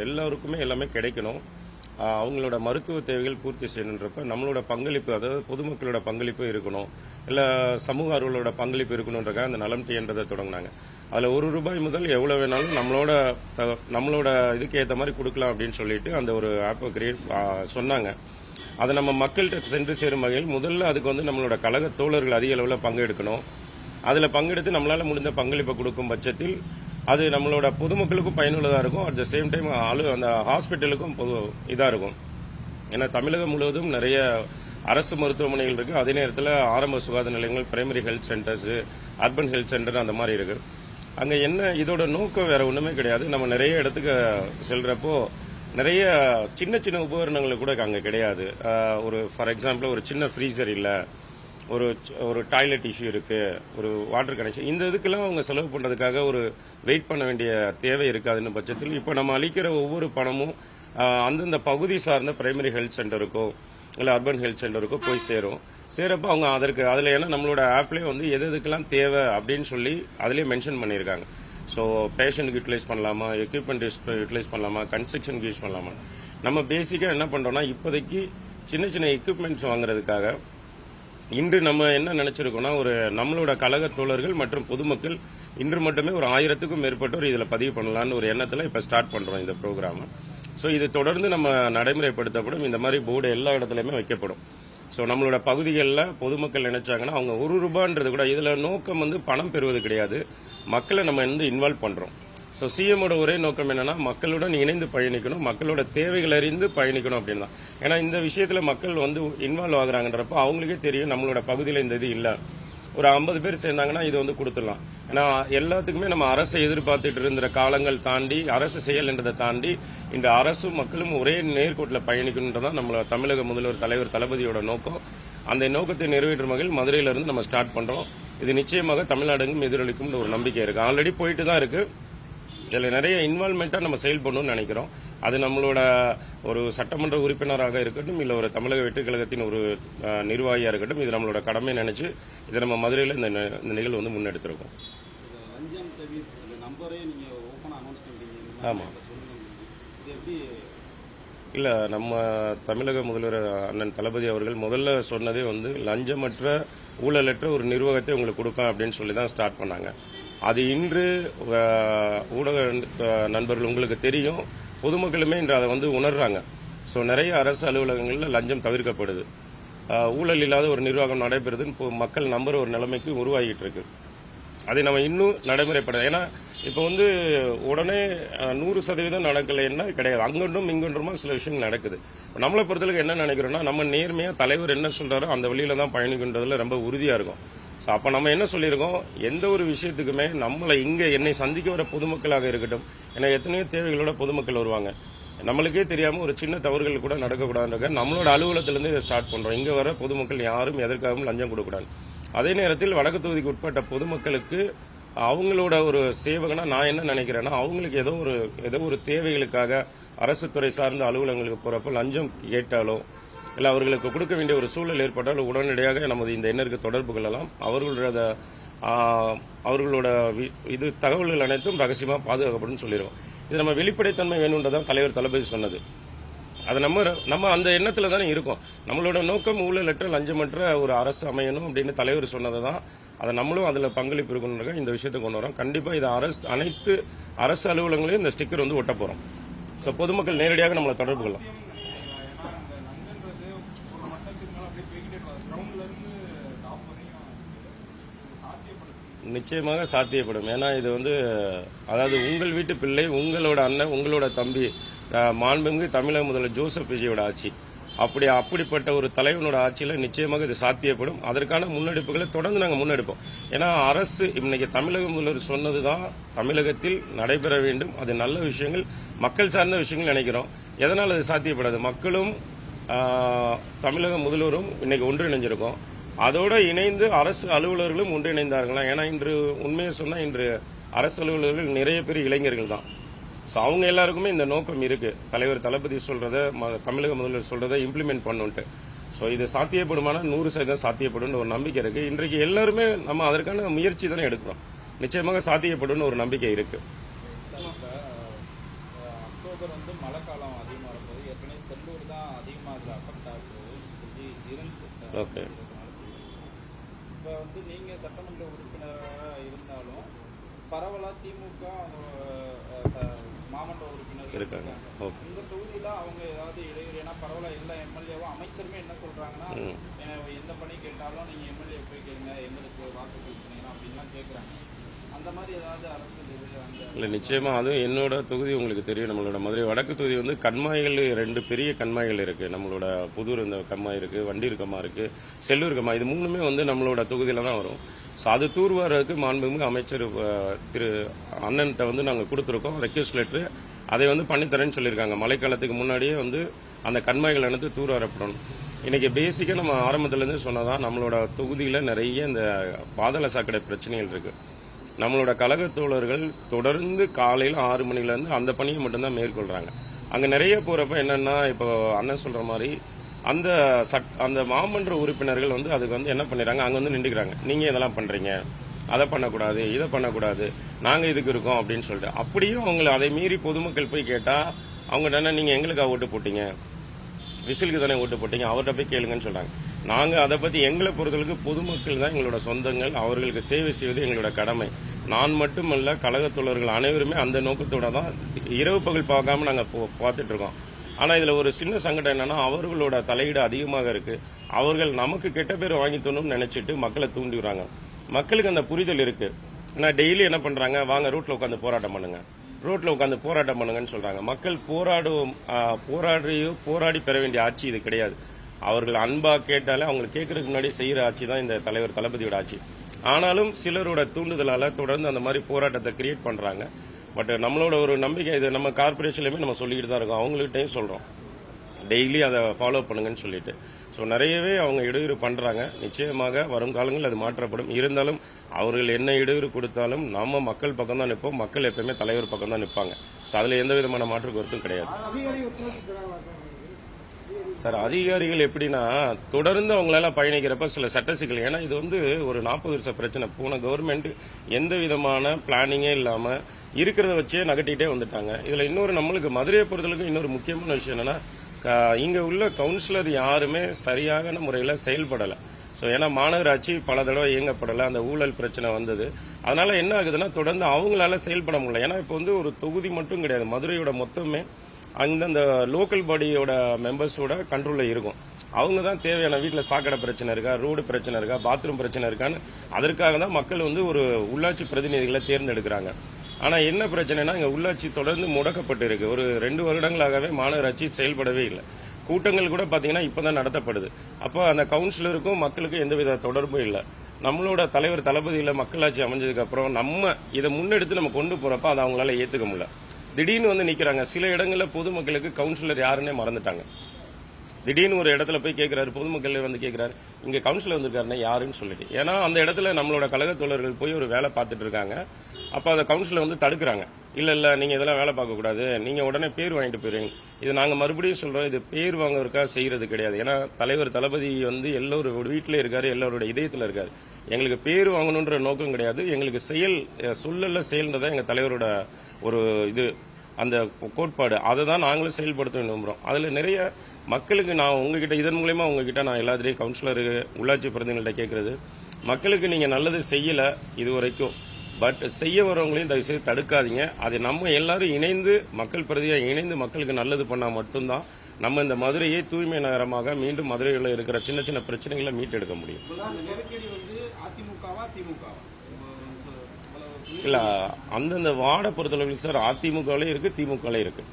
எல்லாருக்குமே எல்லாமே கிடைக்கணும். அவங்களோட மருத்துவ தேவைகள் பூர்த்தி செய்யணுன்றப்ப நம்மளோட பங்களிப்பு, அதாவது பொதுமக்களோட பங்களிப்பு இருக்கணும், இல்லை சமூக ஆர்வலோட பங்களிப்பு இருக்கணுன்றக்காக அந்த நலம் டீன்றதை தொடங்கினாங்க. அதில் ₹1 முதல் எவ்வளோ வேணாலும் நம்மளோட இதுக்கு ஏற்ற மாதிரி கொடுக்கலாம் அப்படின்னு சொல்லிட்டு அந்த ஒரு ஆப்பை சொன்னாங்க. அதை நம்ம மக்கள்கிட்ட சென்று சேரும் வகையில் முதல்ல அதுக்கு வந்து நம்மளோட கழக தோழர்கள் அதிக அளவில் பங்கெடுக்கணும். அதில் பங்கெடுத்து நம்மளால் முடிந்த பங்களிப்பை கொடுக்கும் பட்சத்தில் அது நம்மளோட பொதுமக்களுக்கும் பயனுள்ளதாக இருக்கும். அட் த சேம் டைம் அந்த ஹாஸ்பிட்டலுக்கும் இதாக இருக்கும். ஏன்னா தமிழகம் முழுவதும் நிறைய அரசு மருத்துவமனைகள் இருக்குது. அதே நேரத்தில் ஆரம்ப சுகாதார நிலையங்கள், primary health centres, urban health centre அந்த மாதிரி இருக்குது. அங்கே என்ன இதோட நோக்கம் வேறு ஒன்றுமே கிடையாது. நம்ம நிறைய இடத்துக்கு செல்கிறப்போ நிறைய சின்ன சின்ன உபகரணங்கள் கூட அங்கே கிடையாது. ஒரு ஃபார் எக்ஸாம்பிள் ஒரு சின்ன ஃப்ரீசர் இல்லை, ஒரு டாய்லெட் இஷ்யூ இருக்கு, ஒரு வாட்டர் கனெக்ஷன், இந்த இதுக்கெல்லாம் அவங்க செலவு பண்ணுறதுக்காக ஒரு வெயிட் பண்ண வேண்டிய தேவை இருக்காதுன்னு பட்சத்தில் இப்போ நம்ம அளிக்கிற ஒவ்வொரு பணமும் அந்தந்த பகுதி சார்ந்த பிரைமரி ஹெல்த் சென்டருக்கோ இல்லை அர்பன் ஹெல்த் சென்டருக்கோ போய் சேரப்போ அவங்க அதில் ஏன்னா நம்மளோட ஆப்லேயே வந்து எதுக்கெல்லாம் தேவை அப்படின்னு சொல்லி அதிலே மென்ஷன் பண்ணியிருக்காங்க. ஸோ பேஷண்ட்டுக்கு யூட்டிலைஸ் பண்ணலாமா, எக்யூப்மெண்ட் யூட்டிலைஸ் பண்ணலாமா, கன்ஸ்ட்ரக்ஷனுக்கு யூஸ் பண்ணலாமா. நம்ம பேசிக்காக என்ன பண்ணுறோம்னா இப்போதைக்கு சின்ன சின்ன எக்யூப்மெண்ட்ஸ் வாங்குறதுக்காக இன்று நம்ம என்ன நினைச்சிருக்கோம்னா நம்மளோட கழக தோழர்கள் மற்றும் பொதுமக்கள் இன்று மட்டுமே ஒரு 1000க்கும் மேற்பட்டோர் இதில் பதிவு பண்ணலான்னு ஒரு எண்ணத்தில் இப்போ ஸ்டார்ட் பண்ணுறோம் இந்த ப்ரோக்ராமை. ஸோ இது தொடர்ந்து நம்ம நடைமுறைப்படுத்தப்படும். இந்த மாதிரி போர்டு எல்லா இடத்துலையுமே வைக்கப்படும். ஸோ நம்மளோட பகுதிகளில் பொதுமக்கள் நினைச்சாங்கன்னா அவங்க ₹1 கூட இதில் நோக்கம் வந்து பணம் பெறுவது கிடையாது, மக்களை நம்ம வந்து இன்வால்வ் பண்ணுறோம். ஸோ சிஎம்மோட ஒரே நோக்கம் என்னன்னா மக்களுடன் இணைந்து பயணிக்கணும், மக்களோட தேவைகள் அறிந்து பயணிக்கணும் அப்படின்னு தான். ஏன்னா இந்த விஷயத்தில் மக்கள் வந்து இன்வால்வ் ஆகுறாங்கன்றப்போ அவங்களுக்கே தெரியும் நம்மளோட பகுதியில் இந்த இது இல்லை. ஒரு 50 பேர் சேர்ந்தாங்கன்னா இது வந்து கொடுத்துடலாம். ஏன்னா எல்லாத்துக்குமே நம்ம அரசை எதிர்பார்த்துட்டு இருந்த காலங்கள் தாண்டி, அரசு செயல்ன்றதை தாண்டி இந்த அரசும் மக்களும் ஒரே நேர்கோட்டில் பயணிக்கணுன்றதான் நம்மளோட தமிழக முதல்வர் தலைவர் தளபதியோட நோக்கம். அந்த நோக்கத்தை நிறைவேற்றும் வகையில் மதுரையிலிருந்து நம்ம ஸ்டார்ட் பண்ணுறோம். இது நிச்சயமாக தமிழ்நாடுக்கும் எதிரொலிக்கும் ஒரு நம்பிக்கை இருக்குது. ஆல்ரெடி போயிட்டு தான் இருக்குது. இதில் நிறைய இன்வால்மெண்ட்டாக நம்ம செயல்படணும்னு நினைக்கிறோம். அது நம்மளோட ஒரு சட்டமன்ற உறுப்பினராக இருக்கட்டும், இல்லை ஒரு தமிழக வெற்றிக் கழகத்தின் ஒரு நிர்வாகியாக இருக்கட்டும், இது நம்மளோட கடமை நினைச்சு இதை நம்ம மதுரையில் இந்த நிகழ்வு வந்து முன்னெடுத்திருக்கோம். ஆமாம், இல்லை நம்ம தமிழக முதல்வர் அண்ணன் தளபதி அவர்கள் முதல்ல சொன்னதே வந்து லஞ்சமற்ற ஊழலற்ற ஒரு நிர்வாகத்தை உங்களுக்கு கொடுப்பேன் அப்படின்னு சொல்லி தான் ஸ்டார்ட் பண்ணாங்க. அது இன்று ஊடக நண்பர்கள் உங்களுக்கு தெரியும், பொதுமக்களுமே இன்று அதை வந்து உணர்றாங்க. ஸோ நிறைய அரசு அலுவலகங்களில் லஞ்சம் தவிர்க்கப்படுது, ஊழல் இல்லாத ஒரு நிர்வாகம் நடைபெறுதுன்னு மக்கள் நம்புற ஒரு நிலைமைக்கு உருவாகிட்டு இருக்கு. அதை நம்ம இன்னும் நடைமுறைப்பட, ஏன்னா இப்போ வந்து உடனே 100% நடக்கலைன்னா கிடையாது, அங்கொன்றும் இங்கொன்றுமா சில விஷயங்கள் நடக்குது. நம்மளை பொறுத்தளவுக்கு என்ன நினைக்கிறோம்னா நம்ம நேர்மையாக தலைவர் என்ன சொல்றாரோ அந்த வழியில தான் பயணிக்கின்றதுல ரொம்ப உறுதியாக இருக்கும். ஸோ அப்போ நம்ம என்ன சொல்லியிருக்கோம், எந்த ஒரு விஷயத்துக்குமே நம்மளை என்னை சந்திக்க வர பொதுமக்களாக இருக்கட்டும், ஏன்னா எத்தனையோ தேவைகளோட பொதுமக்கள் வருவாங்க, நம்மளுக்கே தெரியாமல் ஒரு சின்ன தவறுகள் கூட நடக்கக்கூடாதுன்ற நம்மளோட அலுவலகத்திலிருந்து இதை ஸ்டார்ட் பண்ணுறோம். இங்கே வர பொதுமக்கள் யாரும் எதற்காகவும் லஞ்சம் கொடுக்கக்கூடாது. அதே நேரத்தில் வடக்கு தொகுதிக்கு உட்பட்ட பொதுமக்களுக்கு அவங்களோட ஒரு சேவகனா நான் என்ன நினைக்கிறேன்னா, அவங்களுக்கு ஏதோ ஒரு தேவைகளுக்காக அரசு துறை சார்ந்த அலுவலகங்களுக்கு போகிறப்போ லஞ்சம் கேட்டாலோ இல்லை அவர்களுக்கு கொடுக்க வேண்டிய ஒரு சூழல் ஏற்பட்டால் உடனடியாக நமது இந்த எண்ணருக்கு தொடர்பு கொள்ளலாம். அவர்களோட இது தகவல்கள் அனைத்தும் ரகசியமாக பாதுகாக்கப்படும் சொல்லிடுவோம். இது நம்ம வெளிப்படைத்தன்மை வேணுன்றதான் தலைவர் தளபதி சொன்னது. அது நம்ம அந்த எண்ணத்துல தானே இருக்கோம். நம்மளோட நோக்கம் ஊழலற்ற லஞ்சமற்ற ஒரு அரசு அமையணும் அப்படின்னு தலைவர் சொன்னதை தான். அதை நம்மளும் அதில் பங்களிப்பு இருக்கணும் இந்த விஷயத்தை கொண்டு வரோம். கண்டிப்பாக இது அனைத்து அரசு அலுவலகங்களையும் இந்த ஸ்டிக்கர் வந்து ஒட்ட போகிறோம். ஸோ பொதுமக்கள் நேரடியாக நம்மளை தொடர்பு கொள்ளலாம். நிச்சயமாக சாத்தியப்படும். ஏன்னா இது வந்து அதாவது உங்கள் வீட்டு பிள்ளை, உங்களோட அண்ணன், உங்களோட தம்பி, மாண்புமிகு தமிழக முதல்வர் ஜோசப் விஜயோட ஆட்சி, அப்படிப்பட்ட ஒரு தலைவனோட ஆட்சியில் நிச்சயமாக இது சாத்தியப்படும். அதற்கான முன்னெடுப்புகளை தொடர்ந்து நாங்கள் முன்னெடுப்போம். ஏன்னா அரசு இன்னைக்கு தமிழக முதல்வர் சொன்னதுதான் தமிழகத்தில் நடைபெற வேண்டும். அது நல்ல விஷயங்கள், மக்கள் சார்ந்த விஷயங்கள் நினைக்கிறோம். எதனால் அது சாத்தியப்படாது, மக்களும் தமிழக முதல்வரும் இன்னைக்கு ஒன்றிணைஞ்சிருக்கோம். அதோடு இணைந்து அரசு அலுவலர்களும் ஒன்றிணைந்தார்களா. ஏன்னா இன்று உண்மையை சொன்னால் இன்று அரசு அலுவலர்கள் நிறைய பேர் இளைஞர்கள் தான். ஸோ அவங்க எல்லாருக்குமே இந்த நோக்கம் இருக்கு, தலைவர் தளபதி சொல்றத, தமிழக முதல்வர் சொல்றதை இம்ப்ளிமெண்ட் பண்ணுன்ட்டு. ஸோ இது சாத்தியப்படுமான 100% சாத்தியப்படும் ஒரு நம்பிக்கை இருக்கு. இன்றைக்கு எல்லாருமே நம்ம அதற்கான முயற்சி தானே எடுக்கிறோம். நிச்சயமாக சாத்தியப்படும் ஒரு நம்பிக்கை இருக்கு. அக்டோபர் வந்து மழை காலம் அதிகமாக இருக்கும்போது ஏற்கனவே செல்லூர் தான் அதிகமாக அதில் அஃபெக்ட் ஆகுதுன்னு சொல்லி இருந்துச்சு. ஓகே. இப்போ வந்து நீங்கள் சட்டமன்ற உறுப்பினராக இருந்தாலும் பரவலாக திமுக மாமன்ற உறுப்பினர் இருக்காங்க. இந்த தொகுதியில் அவங்க ஏதாவது இடையூறு, ஏன்னா பரவலாக எல்லா எம்எல்ஏவும் அமைச்சருமே என்ன சொல்கிறாங்கன்னா, எந்த பணி கேட்டாலும் நீங்கள் எம்எல்ஏ போய் கேளுங்க, எங்களுக்கு வாக்கு செலுத்துனீங்கன்னா அப்படின்லாம் கேட்குறாங்க. அந்த மாதிரி ஏதாவது அரசு இல்லை, நிச்சயமாக அதுவும் என்னோட தொகுதி உங்களுக்கு தெரியும். நம்மளோட மதுரை வடக்கு தொகுதி வந்து கண்மாய்கள் 2 பெரிய கண்மாய்கள் இருக்குது. நம்மளோட புதூர் இந்த கம்மாய் இருக்குது, வண்டீர் கம்மா இருக்குது, செல்லூர் கம்மா. இது 3மே வந்து நம்மளோட தொகுதியில் தான் வரும். ஸோ அது தூர்வாரத்துக்கு மாண்புமிகு அமைச்சர் திரு அண்ணன்கிட்ட வந்து நாங்கள் கொடுத்துருக்கோம் ரெக்வஸ்ட் லெட்ரு. அதை வந்து பண்ணித்தரேன்னு சொல்லியிருக்காங்க. மழைக்காலத்துக்கு முன்னாடியே வந்து அந்த கண்மாய்கள் அனைத்து தூர்வாரப்படணும். இன்னைக்கு பேசிக்காக நம்ம ஆரம்பத்துலேருந்து சொன்னதான் நம்மளோட தொகுதியில் நிறைய இந்த பாதாள சாக்கடை பிரச்சனைகள் இருக்குது. நம்மளோட கழக தோழர்கள் தொடர்ந்து காலையில் 6 மணிலேருந்து அந்த பணியை மட்டும்தான் மேற்கொள்கிறாங்க. அங்கே நிறைய போகிறப்ப என்னென்னா, இப்போ அண்ணன் சொல்கிற மாதிரி அந்த மாமன்ற உறுப்பினர்கள் வந்து அதுக்கு வந்து என்ன பண்ணிடுறாங்க, அங்கே வந்து நின்றுக்கிறாங்க. நீங்கள் இதெல்லாம் பண்ணுறீங்க, அதை பண்ணக்கூடாது, இதை பண்ணக்கூடாது, நாங்கள் இதுக்கு இருக்கோம் அப்படின்னு சொல்லிட்டு. அப்படியும் அவங்களை அதை மீறி பொதுமக்கள் போய் கேட்டால் அவங்க என்ன, நீங்கள் எங்களுக்காக ஓட்டு போட்டீங்க, விசிலுக்கு தானே ஓட்டு போட்டீங்க, அவர்கிட்ட போய் கேளுங்கன்னு சொல்கிறாங்க. நாங்கள் அதை பற்றி எங்களை பொறுத்தளவுக்கு பொதுமக்கள் தான் எங்களோட சொந்தங்கள், அவர்களுக்கு சேவை செய்வது எங்களோட கடமை. நான் மட்டுமல்ல, கழகத் தோழர்கள் அனைவருமே அந்த நோக்கத்தோட தான் இரவு பகல் பார்க்காம நாங்கள் பார்த்துட்டு இருக்கோம். ஆனால் இதில் ஒரு சின்ன சங்கடம் என்னன்னா, அவர்களோட தலையீடு அதிகமாக இருக்கு. அவர்கள் நமக்கு கெட்ட பேர் வாங்கி தரணும்னு நினைச்சிட்டு மக்களை தூண்டிடுறாங்க. மக்களுக்கு அந்த புரிதல் இருக்கு. ஆனால் டெய்லி என்ன பண்றாங்க, வாங்க ரோட்ல உட்காந்து போராட்டம் பண்ணுங்க, ரோட்ல உட்காந்து போராட்டம் பண்ணுங்கன்னு சொல்றாங்க. மக்கள் போராடி பெற வேண்டிய ஆட்சி இது கிடையாது. அவர்கள் அன்பா கேட்டாலே அவங்களுக்கு கேட்கறதுக்கு முன்னாடி செய்யற ஆட்சி தான் இந்த தலைவர் தளபதியோட ஆட்சி. ஆனாலும் சிலரோட தூண்டுதலால தொடர்ந்து அந்த மாதிரி போராட்டத்தை கிரியேட் பண்றாங்க. பட் நம்மளோட ஒரு நம்பிக்கை, இது நம்ம கார்பரேஷன்லயுமே நம்ம சொல்லிட்டு தான் இருக்கோம், அவங்கள்ட்டையும் சொல்றோம் டெய்லி அதை ஃபாலோ பண்ணுங்கன்னு சொல்லிட்டு. ஸோ நிறையவே அவங்க இடையூறு பண்றாங்க. நிச்சயமாக வரும் காலங்களில் அது மாற்றப்படும். இருந்தாலும் அவர்கள் என்ன இடையூறு கொடுத்தாலும் நம்ம மக்கள் பக்கம் தான் நிற்போம். மக்கள் எப்பவுமே தலைவர் பக்கம் தான் நிற்பாங்க. ஸோ அதுல எந்த விதமான மாற்று கருத்தும் கிடையாது சார். அதிகாரிகள் எப்படின்னா, தொடர்ந்து அவங்களால பயணிக்கிறப்ப சில சட்ட சிக்கல், ஏன்னா இது வந்து ஒரு 40 வருஷ பிரச்சனை. போன கவர்மெண்ட் எந்த விதமான பிளானிங்கே இல்லாம இருக்கிறத வச்சே நகட்டிட்டே வந்துட்டாங்க. இதுல இன்னொரு நம்மளுக்கு மதுரையை பொறுத்தளவுக்கு இன்னொரு முக்கியமான விஷயம் என்னன்னா, இங்க உள்ள கவுன்சிலர் யாருமே சரியான முறையில் செயல்படலை. ஸோ ஏன்னா மாநகராட்சி பல தடவை இயங்கப்படலை, அந்த ஊழல் பிரச்சனை வந்தது. அதனால என்ன ஆகுதுன்னா, தொடர்ந்து அவங்களால செயல்பட முடியல. ஏன்னா இப்போ வந்து ஒரு தொகுதி மட்டும் கிடையாது, மதுரையோட மொத்தமே அந்தந்த லோக்கல் பாடியோட மெம்பர்ஸோட கண்ட்ரோலில் இருக்கும். அவங்க தான் தேவையான வீட்டில் சாக்கடை பிரச்சனை இருக்கா, ரோடு பிரச்சனை இருக்கா, பாத்ரூம் பிரச்சனை இருக்கான்னு அதற்காக தான் மக்கள் வந்து ஒரு உள்ளாட்சி பிரதிநிதிகளை தேர்ந்தெடுக்கிறாங்க. ஆனால் என்ன பிரச்சனைனா, இங்கே உள்ளாட்சி தொடர்ந்து முடக்கப்பட்டு இருக்கு. ஒரு 2 வருடங்களாகவே மாநகராட்சி செயல்படவே இல்லை. கூட்டங்கள் கூட பார்த்தீங்கன்னா இப்போதான் நடத்தப்படுது. அப்போ அந்த கவுன்சிலருக்கும் மக்களுக்கும் எந்தவித தொடர்பும் இல்லை. நம்மளோட தலைவர் தளபதியில் மக்களாட்சி அமைஞ்சதுக்கு அப்புறம் நம்ம இதை முன்னெடுத்து நம்ம கொண்டு போறப்ப அதை அவங்களால ஏற்றுக்க முடியல. திடீர்னு வந்து நிக்கிறாங்க. சில இடங்களில் பொதுமக்களுக்கு கவுன்சிலர் யாருன்னே மறந்துட்டாங்க. திடீர்னு ஒரு இடத்துல போய் கேட்கிறாரு, பொதுமக்கள் வந்து கேட்கிறாரு, இங்க கவுன்சிலர் வந்திருக்காருன்னா யாருன்னு சொல்லிட்டு. ஏன்னா அந்த இடத்துல நம்மளோட கழக தோழர்கள் போய் ஒரு வேலை பார்த்துட்டு இருக்காங்க. அப்ப அந்த கவுன்சிலர் வந்து தடுக்கிறாங்க. இல்ல நீங்க இதெல்லாம் வேலை பார்க்க கூடாது, நீங்க உடனே பேர் வாங்கிட்டு போயிருங்க. இது நாங்க மறுபடியும் சொல்றோம், இது பேர் வாங்கறதுக்காக செய்யறது கிடையாது. ஏன்னா தலைவர் தளபதி வந்து எல்லோரும் வீட்டிலே இருக்காரு, எல்லாரோட இதயத்துல இருக்காரு. எங்களுக்கு பேர் வாங்கணுன்ற நோக்கம் கிடையாது. எங்களுக்கு சொல்லல செயல்ன்றதா எங்க தலைவரோட ஒரு இது, அந்த கோட்பாடு. அதை தான் நாங்களும் செயல்படுத்த விரும்புகிறோம். அதில் நிறைய மக்களுக்கு நான் உங்ககிட்ட இதன் மூலயமா உங்ககிட்ட நான் எல்லாத்திலையும் கவுன்சிலருக்கு உள்ளாட்சி பிரதிநிதிகள்கிட்ட கேட்கறது, மக்களுக்கு நீங்கள் நல்லது செய்யலை இது வரைக்கும், பட் செய்ய வரவங்களையும் தயவுசெய்து தடுக்காதீங்க. அதை நம்ம எல்லாரும் இணைந்து மக்கள் பிரதியாக இணைந்து மக்களுக்கு நல்லது பண்ணால் மட்டும்தான் நம்ம இந்த மதுரையை தூய்மை நகரமாக மீண்டும் மதுரையில் இருக்கிற சின்ன சின்ன பிரச்சனைகளை மீட்டெடுக்க முடியும். இல்ல அந்தந்த வார்டை பொறுத்தளவுக்கு சார் அதிமுகவிலே இருக்கு, திமுகவிலே இருக்கு.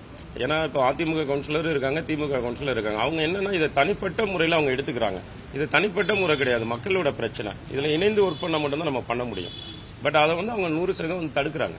ஏன்னா இப்போ அதிமுக கவுன்சிலர் இருக்காங்க, திமுக கவுன்சிலர் இருக்காங்க. அவங்க என்னன்னா இதை தனிப்பட்ட முறையில் அவங்க எடுத்துக்கிறாங்க. இது தனிப்பட்ட முறை கிடையாது, மக்களோட பிரச்சனை. இதுல இணைந்து ஒர்க் பண்ண மட்டும்தான் நம்ம பண்ண முடியும். பட் அதை வந்து அவங்க 100% வந்து தடுக்கிறாங்க.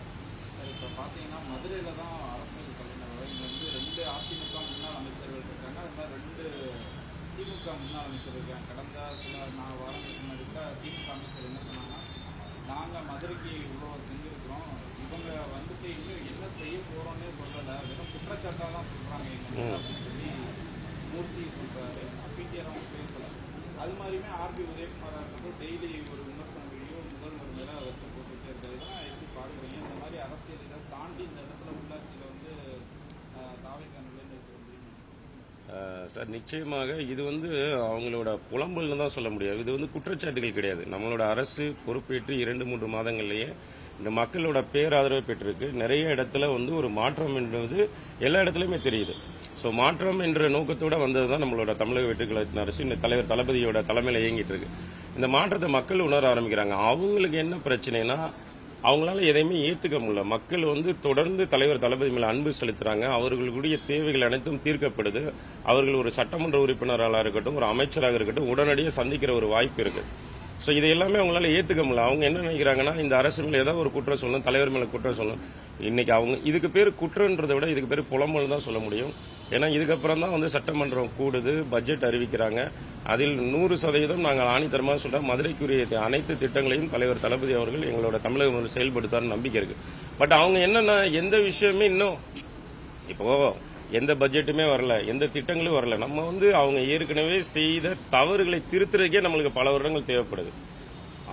நாங்கள் மதுரைக்கு இவ்வளோ செஞ்சுருக்கிறோம், இவங்க வந்துட்டு இன்னும் என்ன செய்ய போகிறோன்னே சொல்லலை, வெறும் குற்றச்சாட்டாக தான் சொல்கிறாங்க எங்க அப்படின்னு சொல்லி மூர்த்தி சொல்கிறாரு. பிடிஆர் அவங்க பேசலை. அது மாதிரியுமே ஆர்பி உதயகுமாராக இருக்கட்டும், டெய்லி ஒரு விமர்சன வீடியோ முதல்வர் மேலே வச்சு போட்டுகிட்டே இருக்கிறது தான் எப்படி பார்க்குறீங்க? இந்த மாதிரி அரசியல் இதை தாண்டி இந்த இடத்துல உள்ளாட்சியில் வந்து சார் நிச்சயமாக இது அவங்களோட புலம்பல்னு தான் சொல்ல முடியாது. இது குற்றச்சாட்டுகள் கிடையாது. நம்மளோட அரசு பொறுப்பேற்று 2-3 மாதங்கள்லயே இந்த மக்களோட பேராதரவை பெற்றிருக்கு. நிறைய இடத்துல ஒரு மாற்றம் என்பது எல்லா இடத்துலயுமே தெரியுது. ஸோ மாற்றம் என்ற நோக்கத்தோட வந்ததுதான் நம்மளோட தமிழக வெற்றிக்கழகத்தின் அரசு இந்த தலைவர் தளபதியோட தலைமையில இயங்கிட்டு இருக்கு. இந்த மாற்றத்தை மக்கள் உணர ஆரம்பிக்கிறாங்க. அவங்களுக்கு என்ன பிரச்சனைனா அவங்களால எதையுமே ஏத்துக்க முடியல. மக்கள் தொடர்ந்து தலைவர் தளபதி மேல அன்பு செலுத்துறாங்க. அவர்களுடைய தேவைகள் அனைத்தும் தீர்க்கப்படுது. அவர்கள் ஒரு சட்டமன்ற உறுப்பினராக இருக்கட்டும், ஒரு அமைச்சராக இருக்கட்டும், உடனடியாக சந்திக்கிற ஒரு வாய்ப்பு இருக்கு. ஸோ இது எல்லாமே அவங்களால ஏத்துக்க முடியல. அவங்க என்ன நினைக்கிறாங்கன்னா, இந்த அரசு மேல ஏதாவது ஒரு குற்றம் சொல்லணும், தலைவர் மேல குற்றம் சொல்லணும். இன்னைக்கு அவங்க இதுக்கு பேர் குற்றம்ன்றதை விட இதுக்கு பேர் புலம்பல் தான் சொல்ல முடியும். ஏன்னா இதுக்கப்புறம் தான் சட்டமன்றம் கூடுது, பட்ஜெட் அறிவிக்கிறாங்க. அதில் 100% நாங்கள் ஆணித்தரமாக சொல்றோம், மதுரைக்குரிய அனைத்து திட்டங்களையும் தலைவர் தளபதி அவர்கள் எங்களோட தமிழக முதல்வர் செயல்படுத்தார் நம்பிக்கை இருக்கு. பட் அவங்க என்னன்னா, எந்த விஷயமே இன்னும் இப்போ எந்த பட்ஜெட்டுமே வரல, எந்த திட்டங்களும் வரல. நம்ம அவங்க ஏற்கனவே செய்த தவறுகளை திருத்துறதுக்கே நம்மளுக்கு பல வருடங்கள் தேவைப்படுது.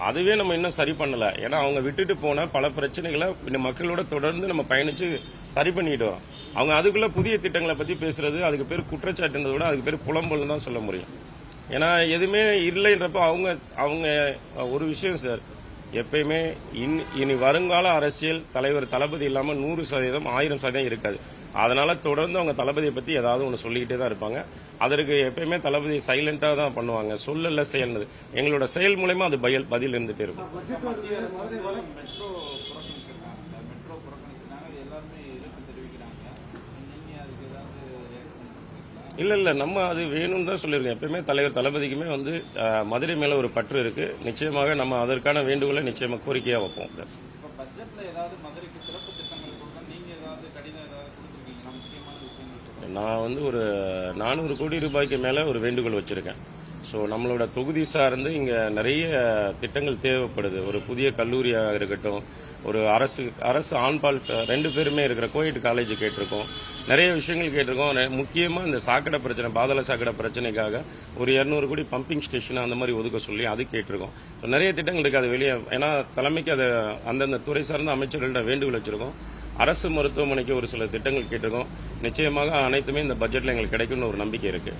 அதுவே நம்ம இன்னும் சரி பண்ணல. ஏன்னா அவங்க விட்டுட்டு போன பல பிரச்சனைகளை இந்த மக்களோட தொடர்ந்து நம்ம பயணிச்சு சரி பண்ணிட்டு வரோம். அவங்க அதுக்குள்ள புதிய திட்டங்களை பத்தி பேசுறது, அதுக்கு பேர் குற்றச்சாட்டுன்றத விட அதுக்கு பேர் புலம்பல்னு தான் சொல்ல முடியும். ஏன்னா எதுவுமே இல்லைன்றப்ப அவங்க ஒரு விஷயம் சார், எப்பயுமே இனி வருங்கால அரசியல் தலைவர் தளபதி இல்லாம 100%, 1000% இருக்காது. அதனால தொடர்ந்து அவங்க தளபதியை பத்தி ஏதாவது ஒன்று சொல்லிக்கிட்டே தான் இருப்பாங்க. அதற்கு எப்பயுமே தளபதி சைலண்டா தான் பண்ணுவாங்க. சொல்லல செயல்னது எங்களோட செயல் மூலமா அது பதில் இருந்துட்டே இருக்கும். இல்ல நம்ம அது வேணும்னு தான் சொல்லியிருக்கோம். எப்பயுமே தலைவர் தளபதிக்குமே மதுரை மேல ஒரு பற்று இருக்கு. நிச்சயமாக நம்ம அதற்கான வேண்டுகோளை நிச்சயமா கோரிக்கையா வைப்போம். நான் ஒரு 400 கோடி ரூபாய்க்கு மேல ஒரு வேண்டுகோள் வச்சிருக்கேன். ஸோ நம்மளோட தொகுதி சார்ந்து இங்க நிறைய திட்டங்கள் தேவைப்படுது. ஒரு புதிய கல்லூரியாக இருக்கட்டும், ஒரு அரசு ஆண்பால் 2 பேருமே இருக்கிற கோயட் காலேஜ் கேட்டிருக்கோம். நிறைய விஷயங்கள் கேட்டிருக்கோம். முக்கியமா இந்த சாக்கடை பிரச்சனை, பாதாள சாக்கடை பிரச்சனைக்காக ஒரு 200 கோடி பம்பிங் ஸ்டேஷன் அந்த மாதிரி ஒதுக்க சொல்லி அது கேட்டிருக்கோம். ஸோ நிறைய திட்டங்கள் இருக்கு. அது வெளியே ஏன்னா தலைமைக்கு அதை அந்தந்த துறை சார்ந்த அமைச்சர்கள்ட்ட வேண்டுகோள் வச்சிருக்கோம். அரசு மருத்துவமனைக்கு ஒரு சில திட்டங்கள் கேட்டிருக்கோம். நிச்சயமாக அனைத்துமே இந்த பட்ஜெட்ல எங்களுக்கு கிடைக்கும்னு ஒரு நம்பிக்கை இருக்கு.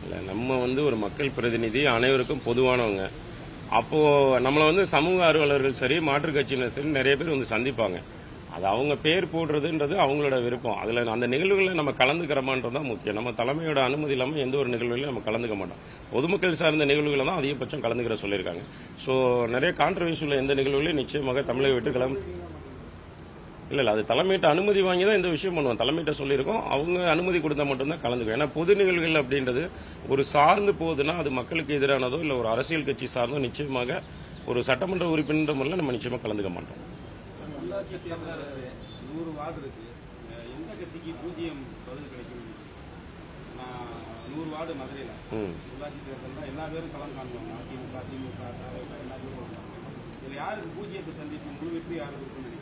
இல்ல நம்ம ஒரு மக்கள் பிரதிநிதி, அனைவருக்கும் பொதுவானவங்க. அப்போ நம்மள சமூக ஆர்வலர்கள் சரி, மாற்றுக் கட்சியினர் சரி நிறைய பேர் சந்திப்பாங்க. அது அவங்க பேர் போடுறதுன்றது அவங்களோட விருப்பம். அதுல அந்த நிகழ்வுகளில் நம்ம கலந்துக்கிறோமான்றது தான் முக்கியம். நம்ம தலைமையோட அனுமதி இல்லாமல் எந்த ஒரு நிகழ்வுகளையும் நம்ம கலந்துக்க மாட்டோம். பொதுமக்கள் சார்ந்த நிகழ்வுகளை தான் அதிகபட்சம் கலந்துக்கிற சொல்லியிருக்காங்க. ஸோ நிறைய கான்ட்ரவர்சியில் எந்த நிகழ்வுகளையும் நிச்சயமாக தமிழக வெற்றிக்கழகம் இல்ல அது தலைமையிட்ட அனுமதி வாங்கி தான் இந்த விஷயம் பண்ணுவோம். தலைமையிட்ட சொல்லியிருக்கோம், அவங்க அனுமதி கொடுத்தா மட்டும்தான் கலந்துக்கும். ஏன்னா பொது நிகழ்வுகள் அப்படின்றது ஒரு சார்ந்து போகுதுன்னா அது மக்களுக்கு எதிரானதோ இல்ல ஒரு அரசியல் கட்சி சார்ந்தோ நிச்சயமாக ஒரு சட்டமன்ற உறுப்பினர் முறையில் நம்ம நிச்சயமா கலந்துக்க மாட்டோம். உள்ளாட்சி தேர்தல் 100 வார்டு இருக்கு. எந்த கட்சிக்கு 0 பதில் கிடைக்கும்? 100 வார்டு மதுரையில் உள்ளாட்சி தேர்தல் எல்லா பேரும் களம் காணுவாங்க. அதிமுக, திமுக, எல்லா பேரும். இதில் யாருக்கு 0 சந்திப்பு? முழு வெற்றி யாருக்கு இருக்குன்னு நினைக்கிறேன்?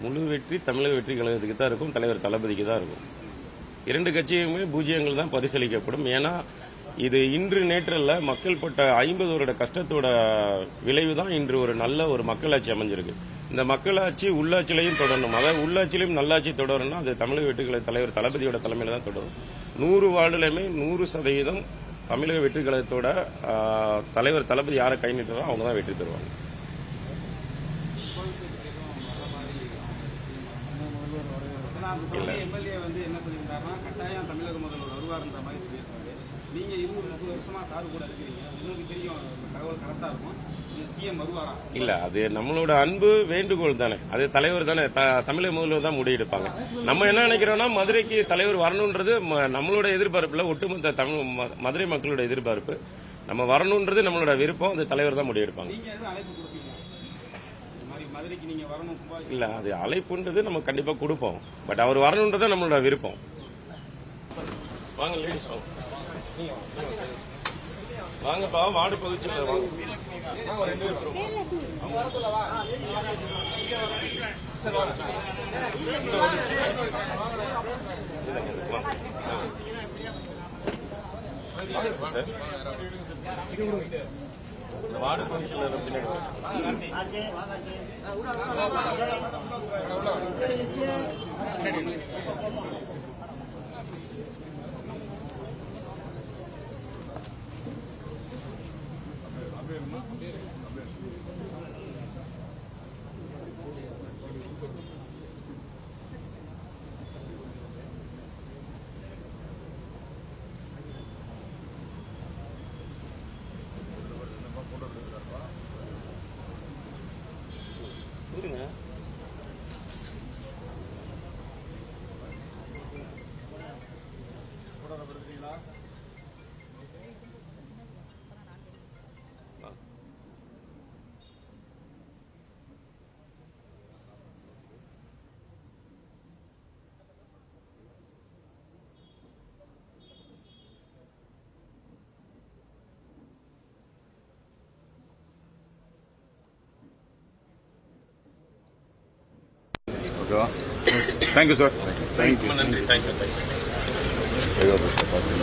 முழு வெற்றி தமிழக வெற்றி கழகத்துக்கு தான் இருக்கும், தலைவர் தளபதிக்கு தான் இருக்கும். 2 கட்சியுமே 0 தான் பரிசீலிக்கப்படும். ஏன்னா இது இன்று நேற்றல்ல, மக்கள் பட்ட 50 வருட கஷ்டத்தோட விளைவு தான் இன்று ஒரு நல்ல ஒரு மக்களாட்சி அமைஞ்சிருக்கு. இந்த மக்களாட்சி உள்ளாட்சியிலையும் தொடரணும். அதாவது உள்ளாட்சியிலையும் நல்லாட்சி தொடரணும். அது தமிழக வெற்றிக்கழக தலைவர் தளபதியோட தலைமையில தான் தொடரும். 100 வார்டுலையுமே 100% தமிழக வெற்றிக்கழகத்தோட தலைவர் தளபதி யாரை கை நீட்டுறோ அவங்க தான் வெற்றி தருவாங்க. எம்எல்ஏ என்ன சொல்லியிருந்தாருன்னா, கட்டாயம் தமிழக முதல்வர் வருவார்ன்ற மாதிரி சொல்லியிருக்காரு. நீங்க 20-30 வருஷமா சார் கூட இருக்கிறீங்க, உங்களுக்கு தெரியும் தகவல் கரெக்டா இருக்கும். சிஎம் வருவாரா? இல்ல அது நம்மளோட அன்பு வேண்டுகோள் தானே, அது தலைவர் தானே, தமிழக முதல்வர் தான் முடிவெடுப்பாங்க. நம்ம என்ன நினைக்கிறோம்னா மதுரைக்கு தலைவர் வரணும்ன்றது நம்மளோட எதிர்பார்ப்புல ஒட்டுமொத்த மதுரை மக்களோட எதிர்பார்ப்பு. நம்ம வரணும்ன்றது நம்மளோட விருப்பம், அது தலைவர் தான் முடிவெடுப்பாங்க. இல்ல அது அழைப்புன்றது நம்ம கண்டிப்பா கொடுப்போம். பட் அவர் வரணும்ன்றது நம்மளோட விருப்பம். வாங்க லேடிஸ் வாங்கப்பா, வார்டு பகுதி வாங்க. இந்த வார்டு கவுன்சிலர் பின்னாடி வாங்க. இருங்க. ஓகேவா? Thank you sir. தேங்க்யூ. ரொம்ப நன்றி. தேங்க்யூ.